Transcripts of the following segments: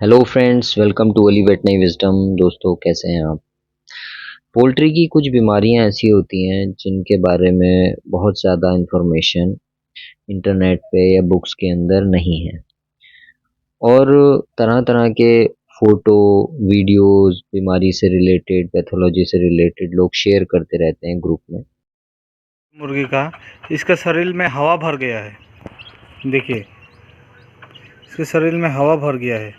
Hello friends, welcome to Ollie Veterinary Wisdom. दोस्तों, कैसे हैं आप? पोल्ट्री की कुछ बीमारियां ऐसी होती हैं जिनके बारे में बहुत ज़्यादा इन्फॉर्मेशन इंटरनेट पे या बुक्स के अंदर नहीं है। और तरह तरह के फोटो, वीडियोस, बीमारी से रिलेटेड, पैथोलॉजी से रिलेटेड लोग शेयर करते रहते हैं ग्रुप में। मुर्गी का इसके शरीर में हवा भर गया है। देखिए, इसके शरीर में हवा भर गया है।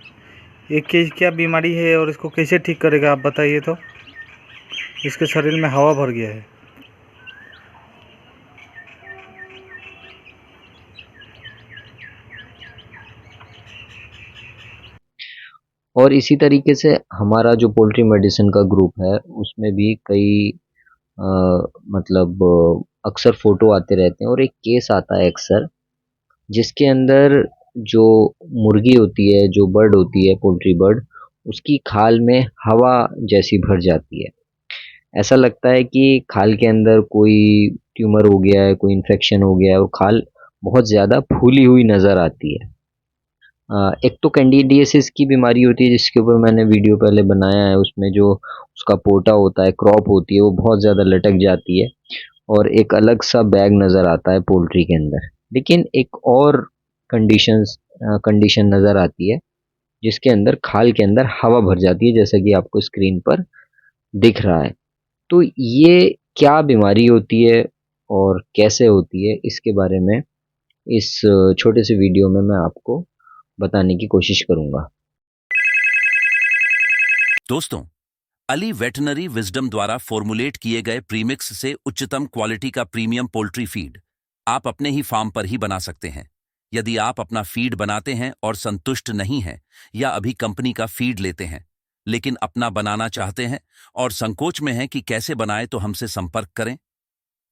ये क्या बीमारी है और इसको कैसे ठीक करेगा, आप बताइए तो। इसके शरीर में हवा भर गया है। और इसी तरीके से हमारा जो पोल्ट्री मेडिसिन का ग्रुप है उसमें भी कई अ, मतलब अक्सर फोटो आते रहते हैं और एक केस आता है अक्सर, जिसके अंदर जो मुर्गी होती है, जो बर्ड होती है, पोल्ट्री बर्ड, उसकी खाल में हवा जैसी भर जाती है। ऐसा लगता है कि खाल के अंदर कोई ट्यूमर हो गया है, कोई इन्फेक्शन हो गया है और खाल बहुत ज़्यादा फूली हुई नज़र आती है। एक तो कैंडिडियासिस की बीमारी होती है जिसके ऊपर मैंने वीडियो पहले बनाया है। उसमें जो उसका पोटा होता है, क्रॉप होती है, वो बहुत ज़्यादा लटक जाती है और एक अलग सा बैग नज़र आता है पोल्ट्री के अंदर। लेकिन एक और कंडीशन नज़र आती है जिसके अंदर खाल के अंदर हवा भर जाती है, जैसा कि आपको स्क्रीन पर दिख रहा है। तो ये क्या बीमारी होती है और कैसे होती है, इसके बारे में इस छोटे से वीडियो में मैं आपको बताने की कोशिश करूंगा। दोस्तों, अली वेटनरी विजडम द्वारा फॉर्मुलेट किए गए प्रीमिक्स से उच्चतम क्वालिटी का प्रीमियम पोल्ट्री फीड आप अपने ही फार्म पर ही बना सकते हैं। यदि आप अपना फीड बनाते हैं और संतुष्ट नहीं हैं, या अभी कंपनी का फीड लेते हैं लेकिन अपना बनाना चाहते हैं और संकोच में हैं कि कैसे बनाएं, तो हमसे संपर्क करें।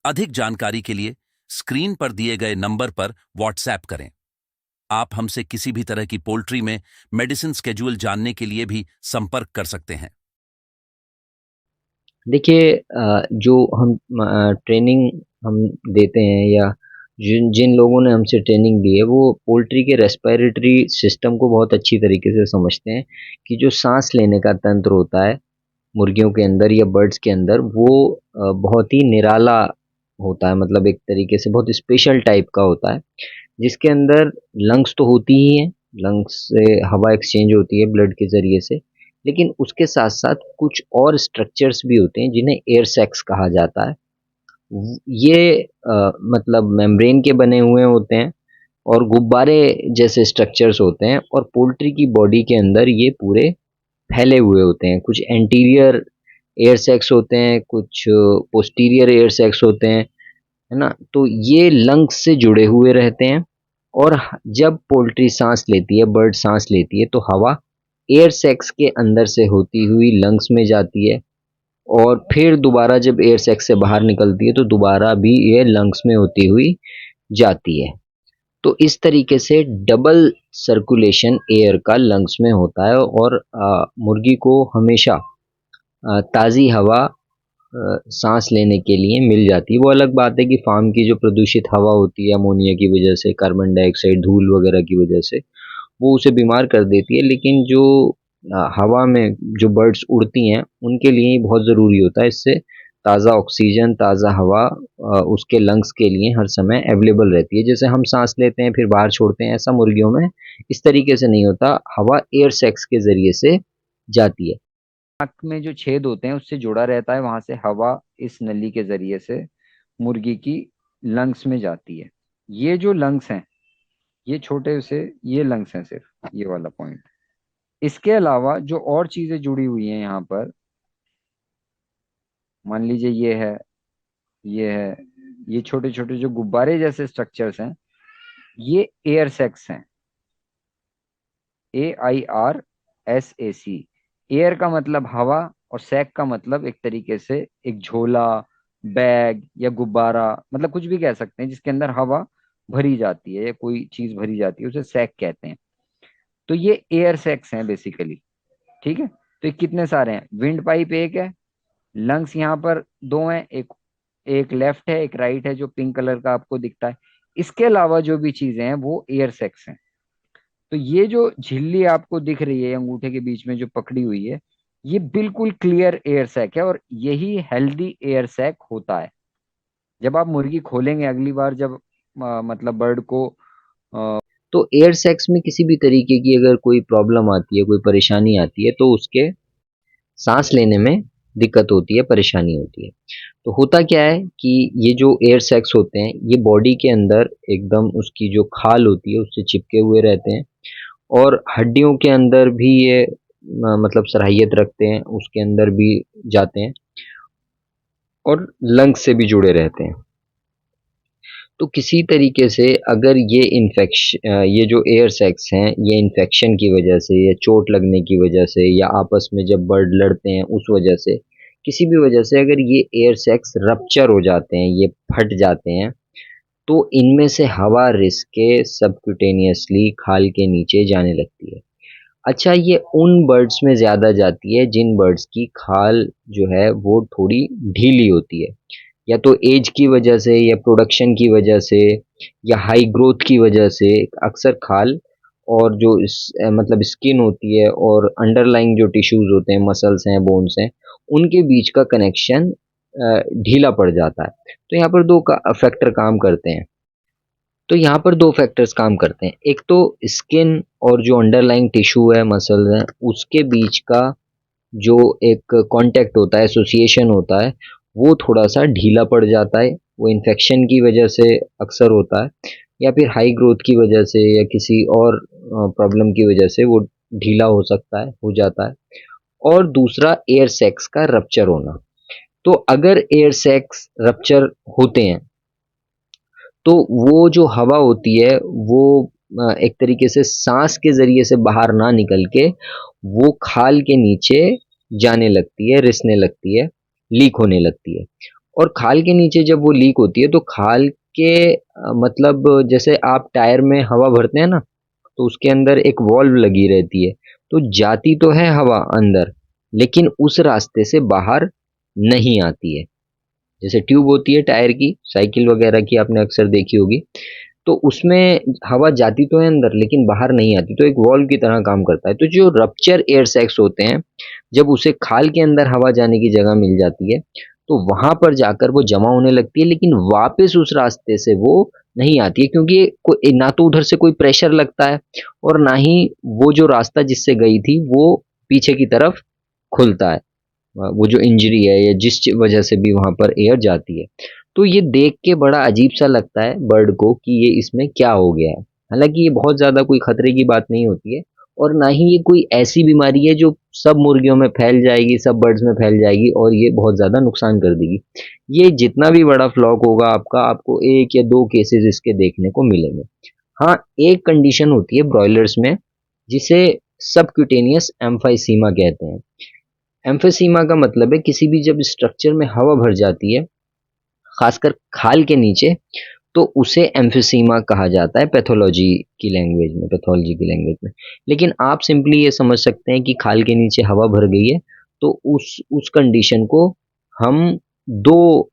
अधिक जानकारी के लिए स्क्रीन पर दिए गए नंबर पर व्हाट्सएप करें। आप हमसे किसी भी तरह की पोल्ट्री में मेडिसिन स्केड्यूल जानने के लिए भी संपर्क कर सकते हैं। देखिए, जो हम ट्रेनिंग हम देते हैं, या जिन जिन लोगों ने हमसे ट्रेनिंग ली है, वो पोल्ट्री के रेस्पिरेटरी सिस्टम को बहुत अच्छी तरीके से समझते हैं कि जो सांस लेने का तंत्र होता है मुर्गियों के अंदर या बर्ड्स के अंदर, वो बहुत ही निराला होता है। मतलब एक तरीके से बहुत स्पेशल टाइप का होता है, जिसके अंदर लंग्स तो होती ही हैं। लंग्स से हवा एक्सचेंज होती है ब्लड के ज़रिए से, लेकिन उसके साथ-साथ कुछ और स्ट्रक्चर्स भी होते हैं जिन्हें एयर सैक्स कहा जाता है। ये मतलब मेम्ब्रेन के बने हुए होते हैं और गुब्बारे जैसे स्ट्रक्चर्स होते हैं, और पोल्ट्री की बॉडी के अंदर ये पूरे फैले हुए होते हैं। कुछ एंटीरियर एयर सैक्स होते हैं, कुछ पोस्टीरियर एयर सैक्स होते हैं, है ना? तो ये लंग्स से जुड़े हुए रहते हैं। और जब पोल्ट्री सांस लेती है, बर्ड सांस लेती है, तो हवा एयर सैक्स के अंदर से होती हुई लंग्स में जाती है और फिर दोबारा जब एयर सैक्स से बाहर निकलती है तो दोबारा भी ये लंग्स में होती हुई जाती है। तो इस तरीके से डबल सर्कुलेशन एयर का लंग्स में होता है और मुर्गी को हमेशा ताज़ी हवा सांस लेने के लिए मिल जाती है। वो अलग बात है कि फार्म की जो प्रदूषित हवा होती है अमोनिया की वजह से, कार्बन डाइऑक्साइड, धूल वगैरह की वजह से, वो उसे बीमार कर देती है। लेकिन जो हवा में जो बर्ड्स उड़ती हैं उनके लिए ही बहुत ज़रूरी होता है। इससे ताज़ा ऑक्सीजन, ताज़ा हवा उसके लंग्स के लिए हर समय अवेलेबल रहती है। जैसे हम सांस लेते हैं फिर बाहर छोड़ते हैं, ऐसा मुर्गियों में इस तरीके से नहीं होता। हवा एयर सैक्स के ज़रिए से जाती है। नाक में जो छेद होते हैं उससे जुड़ा रहता है, वहां से हवा इस नली के जरिए से मुर्गी की लंग्स में जाती है। ये जो लंग्स हैं, ये छोटे से ये लंग्स हैं, सिर्फ ये वाला पॉइंट। इसके अलावा जो और चीजें जुड़ी हुई हैं यहाँ पर, मान लीजिए ये है, ये छोटे छोटे जो गुब्बारे जैसे स्ट्रक्चर्स हैं, ये एयर सैक्स हैं। AIRSAC। एयर का मतलब हवा और सैक का मतलब एक तरीके से एक झोला, बैग या गुब्बारा, मतलब कुछ भी कह सकते हैं जिसके अंदर हवा भरी जाती है या कोई चीज भरी जाती है, उसे सैक कहते हैं। तो ये एयर सैक्स हैं बेसिकली। ठीक है, तो ये कितने सारे हैं? विंड पाइप एक है, लंग्स यहाँ पर दो हैं, एक एक लेफ्ट है एक राइट है जो पिंक कलर का आपको दिखता है। इसके अलावा जो भी चीजें हैं वो एयर सैक्स हैं। तो ये जो झिल्ली आपको दिख रही है अंगूठे के बीच में जो पकड़ी हुई है, ये बिल्कुल क्लियर एयर सैक है, और यही हेल्दी एयर सैक होता है। जब आप मुर्गी खोलेंगे अगली बार, जब मतलब बर्ड को तो एयर सैक्स में किसी भी तरीके की अगर कोई प्रॉब्लम आती है, कोई परेशानी आती है, तो उसके सांस लेने में दिक्कत होती है, परेशानी होती है। तो होता क्या है कि ये जो एयर सैक्स होते हैं, ये बॉडी के अंदर एकदम उसकी जो खाल होती है उससे चिपके हुए रहते हैं, और हड्डियों के अंदर भी ये मतलब सराहियत रखते हैं, उसके अंदर भी जाते हैं, और लंग्स से भी जुड़े रहते हैं। तो किसी तरीके से अगर ये जो एयर सैक्स हैं, ये इन्फेक्शन की वजह से या चोट लगने की वजह से या आपस में जब बर्ड लड़ते हैं उस वजह से, किसी भी वजह से अगर ये एयर सैक्स रप्चर हो जाते हैं, ये फट जाते हैं, तो इनमें से हवा रिस के सबक्यूटेनियसली खाल के नीचे जाने लगती है। अच्छा, ये उन बर्ड्स में ज़्यादा जाती है जिन बर्ड्स की खाल जो है वो थोड़ी ढीली होती है, या तो एज की वजह से या प्रोडक्शन की वजह से या हाई ग्रोथ की वजह से। अक्सर खाल और जो मतलब स्किन होती है और अंडरलाइंग जो टिश्यूज होते हैं, मसल्स हैं, बोन्स हैं, उनके बीच का कनेक्शन ढीला पड़ जाता है। तो यहाँ पर दो फैक्टर काम करते हैं। तो यहाँ पर दो फैक्टर्स काम करते हैं। एक तो स्किन और जो अंडरलाइंग टिश्यू है, मसल्स हैं, उसके बीच का जो एक कांटेक्ट होता है, एसोसिएशन होता है, वो थोड़ा-सा ढीला पड़ जाता है। वो इन्फेक्शन की वजह से अक्सर होता है, या फिर हाई ग्रोथ की वजह से या किसी और प्रॉब्लम की वजह से वो ढीला हो सकता है, हो जाता है। और दूसरा एयर सैक्स का रप्चर होना। तो अगर एयर सैक्स रप्चर होते हैं, तो वो जो हवा होती है वो एक तरीके से सांस के ज़रिए से बाहर ना निकल के वो खाल के नीचे जाने लगती है, रिसने लगती है, लीक होने लगती है। और खाल के नीचे जब वो लीक होती है तो खाल के मतलब जैसे आप टायर में हवा भरते हैं ना, तो उसके अंदर एक वॉल्व लगी रहती है। तो जाती तो है हवा अंदर, लेकिन उस रास्ते से बाहर नहीं आती है। जैसे ट्यूब होती है टायर की, साइकिल वगैरह की आपने अक्सर देखी होगी, तो उसमें हवा जाती तो है अंदर लेकिन बाहर नहीं आती, तो एक वॉल्व की तरह काम करता है। तो जो रप्चर एयर सैक्स होते हैं, जब उसे खाल के अंदर हवा जाने की जगह मिल जाती है, तो वहां पर जाकर वो जमा होने लगती है, लेकिन वापस उस रास्ते से वो नहीं आती है, क्योंकि ना तो उधर से कोई प्रेशर लगता है, और ना ही वो जो रास्ता जिससे गई थी वो पीछे की तरफ खुलता है। वो जो इंजरी है या जिस वजह से भी वहां पर एयर जाती है। तो ये देख के बड़ा अजीब सा लगता है बर्ड को कि ये इसमें क्या हो गया है। हालांकि ये बहुत ज़्यादा कोई खतरे की बात नहीं होती है, और ना ही ये कोई ऐसी बीमारी है जो सब मुर्गियों में फैल जाएगी, सब बर्ड्स में फैल जाएगी और ये बहुत ज़्यादा नुकसान कर देगी। ये जितना भी बड़ा फ्लॉक होगा आपका, आपको एक या दो केसेस इसके देखने को मिलेंगे। हाँ, एक कंडीशन होती है ब्रॉयलर्स में, जिसे सबक्यूटेनियस एम्फाइसीमा कहते हैं। एम्फीसीमा का मतलब है किसी भी जब स्ट्रक्चर में हवा भर जाती है, खासकर खाल के नीचे, तो उसे एम्फीसीमा कहा जाता है पैथोलॉजी की लैंग्वेज में, पैथोलॉजी की लैंग्वेज में। लेकिन आप सिंपली ये समझ सकते हैं कि खाल के नीचे हवा भर गई है, तो उस कंडीशन को हम दो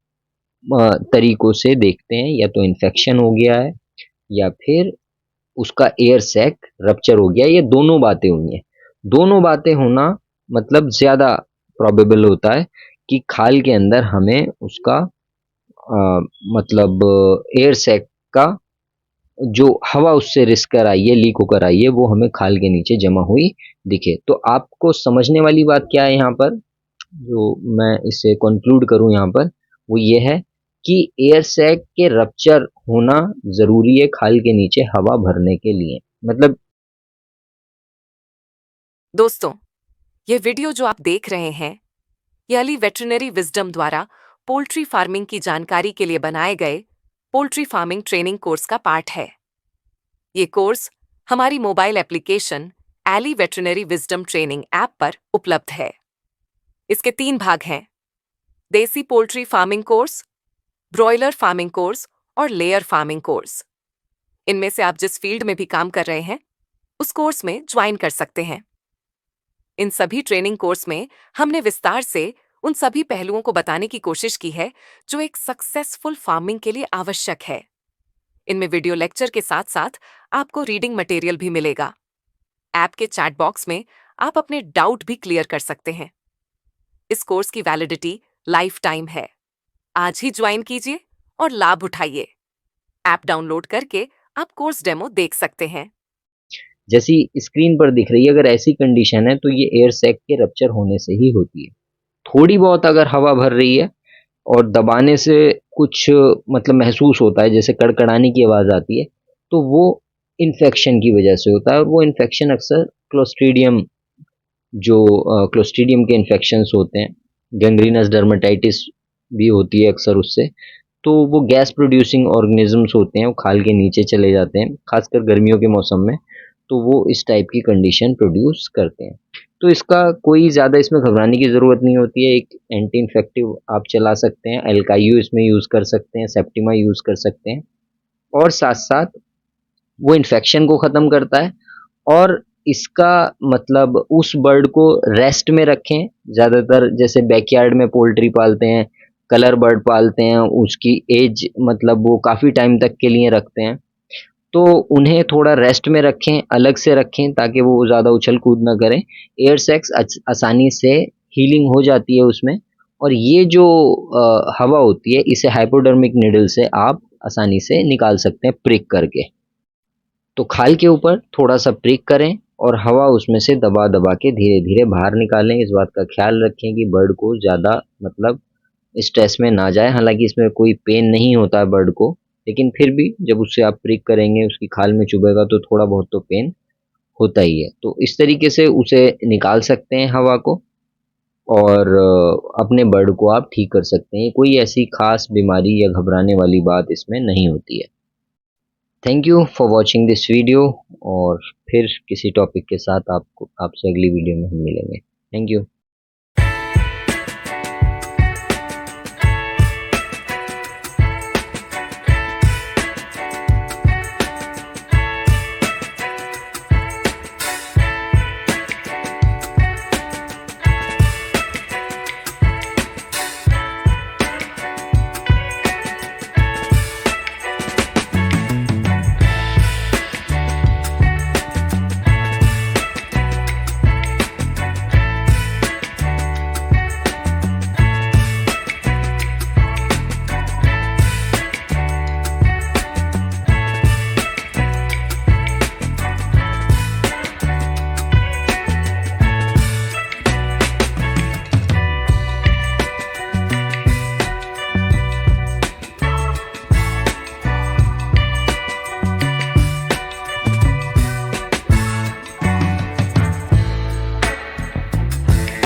तरीकों से देखते हैं, या तो इन्फेक्शन हो गया है या फिर उसका एयर सैक रप्चर हो गया, ये दोनों बातें हुई हैं। दोनों बातें होना मतलब ज़्यादा प्रोबेबल होता है कि खाल के अंदर हमें उसका मतलब एयर सैक का जो हवा उससे रिस कर आई है, लीक होकर आई है, वो हमें खाल के नीचे जमा हुई दिखे। तो आपको समझने वाली बात क्या है यहाँ पर, जो मैं इसे कंक्लूड करूँ यहाँ पर, वो ये है कि एयर सैक के रप्चर होना ज़रूरी है खाल के नीचे हवा भरने के लिए। मतलब दोस्तों, ये वीडियो जो आप देख रहे हैं, ये अली वेटरनरी विजडम द्वारा पोल्ट्री फार्मिंग की जानकारी के लिए बनाए गए पोल्ट्री फार्मिंग ट्रेनिंग कोर्स का पार्ट है। ये कोर्स हमारी mobile application Ally Veterinary Wisdom training app पर उपलब्ध है। इसके 3 भाग हैं: desi poultry farming course, broiler farming course और लेयर फार्मिंग कोर्स। इनमें से आप जिस फील्ड में भी काम कर रहे हैं, उस कोर्स में ज्वाइन कर सकते हैं। इन सभी ट्रेनिंग कोर्स में हमने विस्तार से उन सभी पहलुओं को बताने की कोशिश की है जो एक सक्सेसफुल फार्मिंग के लिए आवश्यक है। इनमें वीडियो लेक्चर के साथ साथ आपको रीडिंग मटेरियल भी मिलेगा। ऐप के चैट बॉक्स में आप अपने डाउट भी क्लियर कर सकते हैं। इस कोर्स की वैलिडिटी लाइफ टाइम है। आज ही ज्वाइन कीजिए और लाभ उठाइए। ऐप डाउनलोड करके आप कोर्स डेमो देख सकते हैं। जैसी स्क्रीन पर दिख रही है, अगर ऐसी कंडीशन है तो ये एयर सैक के रप्चर होने से ही होती है। थोड़ी बहुत अगर हवा भर रही है और दबाने से कुछ मतलब महसूस होता है, जैसे कड़कड़ाने की आवाज़ आती है, तो वो इन्फेक्शन की वजह से होता है। और वो इन्फेक्शन अक्सर क्लोस्ट्रीडियम, जो क्लोस्ट्रीडियम के इन्फेक्शंस होते हैं, गैंग्रीनस डर्मेटाइटिस भी होती है अक्सर उससे। तो वो गैस प्रोड्यूसिंग ऑर्गेनिजम्स होते हैं, वो खाल के नीचे चले जाते हैं, खासकर गर्मियों के मौसम में, तो वो इस टाइप की कंडीशन प्रोड्यूस करते हैं। तो इसका कोई ज़्यादा इसमें घबराने की ज़रूरत नहीं होती है। एक एंटी इन्फेक्टिव आप चला सकते हैं, एल्कायू इसमें यूज़ कर सकते हैं, सेप्टिमा यूज़ कर सकते हैं, और साथ-साथ वो इन्फेक्शन को ख़त्म करता है। और इसका मतलब उस बर्ड को रेस्ट में रखें। ज़्यादातर जैसे बैकयार्ड में पोल्ट्री पालते हैं, कलर बर्ड पालते हैं, उसकी एज मतलब वो काफ़ी टाइम तक के लिए रखते हैं, तो उन्हें थोड़ा रेस्ट में रखें, अलग से रखें, ताकि वो ज़्यादा उछल कूद ना करें। एयर सैक्स आसानी से हीलिंग हो जाती है उसमें। और ये जो हवा होती है, इसे हाइपोडर्मिक निडल से आप आसानी से निकाल सकते हैं प्रिक करके। तो खाल के ऊपर थोड़ा-सा प्रिक करें और हवा उसमें से दबा-दबा के धीरे-धीरे बाहर निकालें। इस बात का ख़्याल रखें कि बर्ड को ज़्यादा मतलब स्ट्रेस में ना जाए। हालाँकि इसमें कोई पेन नहीं होता है बर्ड को, लेकिन फिर भी जब उससे आप प्रिक करेंगे, उसकी खाल में चुभेगा, तो थोड़ा बहुत तो पेन होता ही है। तो इस तरीके से उसे निकाल सकते हैं हवा को, और अपने बर्ड को आप ठीक कर सकते हैं। कोई ऐसी ख़ास बीमारी या घबराने वाली बात इसमें नहीं होती है। Thank you for watching this video, और फिर किसी टॉपिक के साथ आपसे अगली वीडियो में हम मिलेंगे। Thank you.